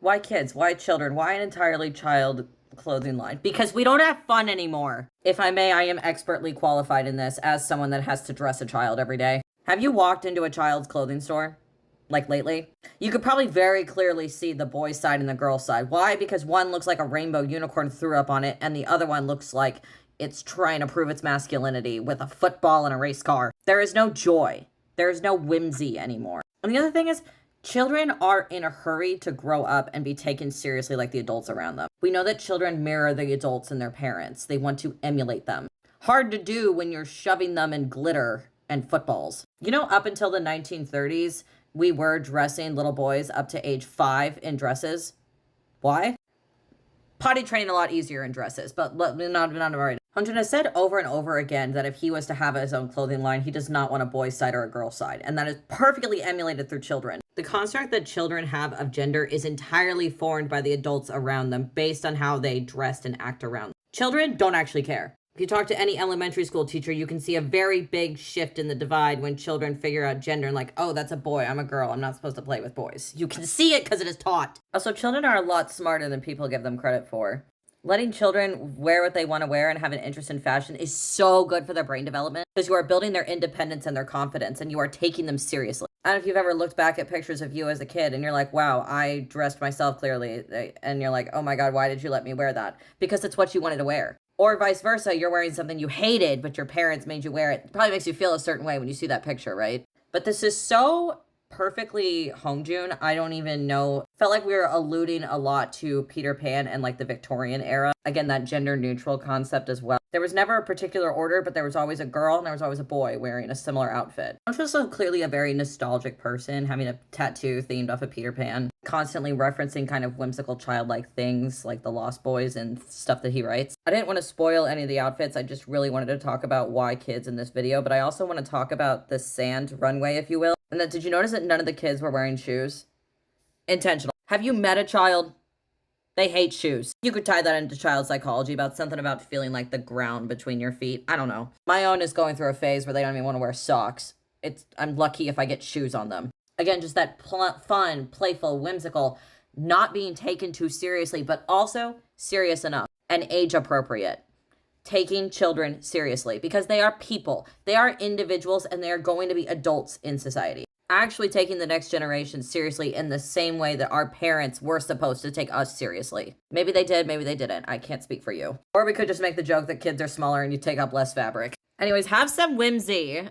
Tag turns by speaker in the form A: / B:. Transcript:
A: Why kids? Why children? Why an entirely child clothing line? Because we don't have fun anymore. If I may, I am expertly qualified in this as someone that has to dress a child every day. Have you walked into a child's clothing store? Like lately? You could probably very clearly see the boys' side and the girls' side. Why? Because one looks like a rainbow unicorn threw up on it, and the other one looks like it's trying to prove its masculinity with a football and a race car. There is no joy. There is no whimsy anymore. And the other thing is, children are in a hurry to grow up and be taken seriously like the adults around them. We know that children mirror the adults and their parents. They want to emulate them. Hard to do when you're shoving them in glitter and footballs. You know, up until the 1930s, we were dressing little boys up to age 5 in dresses. Why? Potty training a lot easier in dresses, but not right. HONGJOON has said over and over again that if he was to have his own clothing line, he does not want a boy's side or a girl's side, and that is perfectly emulated through children. The construct that children have of gender is entirely formed by the adults around them based on how they dressed and act around them. Children don't actually care. If you talk to any elementary school teacher, you can see a very big shift in the divide when children figure out gender and like, oh, that's a boy, I'm a girl, I'm not supposed to play with boys. You can see it because it is taught. Also, children are a lot smarter than people give them credit for. Letting children wear what they want to wear and have an interest in fashion is so good for their brain development because you are building their independence and their confidence and you are taking them seriously. I don't know if you've ever looked back at pictures of you as a kid and you're like, wow, I dressed myself clearly. And you're like, oh my God, why did you let me wear that? Because it's what you wanted to wear. Or vice versa, you're wearing something you hated, but your parents made you wear it. It probably makes you feel a certain way when you see that picture, right? But this is so perfectly HONGJOON. I don't even know. Felt like we were alluding a lot to Peter Pan and like the Victorian era. Again, that gender neutral concept as well. There was never a particular order, but there was always a girl and there was always a boy wearing a similar outfit. I'm just so clearly a very nostalgic person, having a tattoo themed off of Peter Pan, constantly referencing kind of whimsical childlike things like the Lost Boys and stuff that he writes. I didn't want to spoil any of the outfits. I just really wanted to talk about why kids in this video, but I also want to talk about the sand runway, if you will. And then did you notice that none of the kids were wearing shoes? Intentional. Have you met a child? They hate shoes. You could tie that into child psychology about something about feeling like the ground between your feet. I don't know. My own is going through a phase where they don't even want to wear socks. I'm lucky if I get shoes on them. Again, just that fun, playful, whimsical, not being taken too seriously, but also serious enough and age appropriate. Taking children seriously because they are people. They are individuals and they are going to be adults in society. Actually taking the next generation seriously in the same way that our parents were supposed to take us seriously. Maybe they did, maybe they didn't. I can't speak for you. Or we could just make the joke that kids are smaller and you take up less fabric. Anyways, have some whimsy.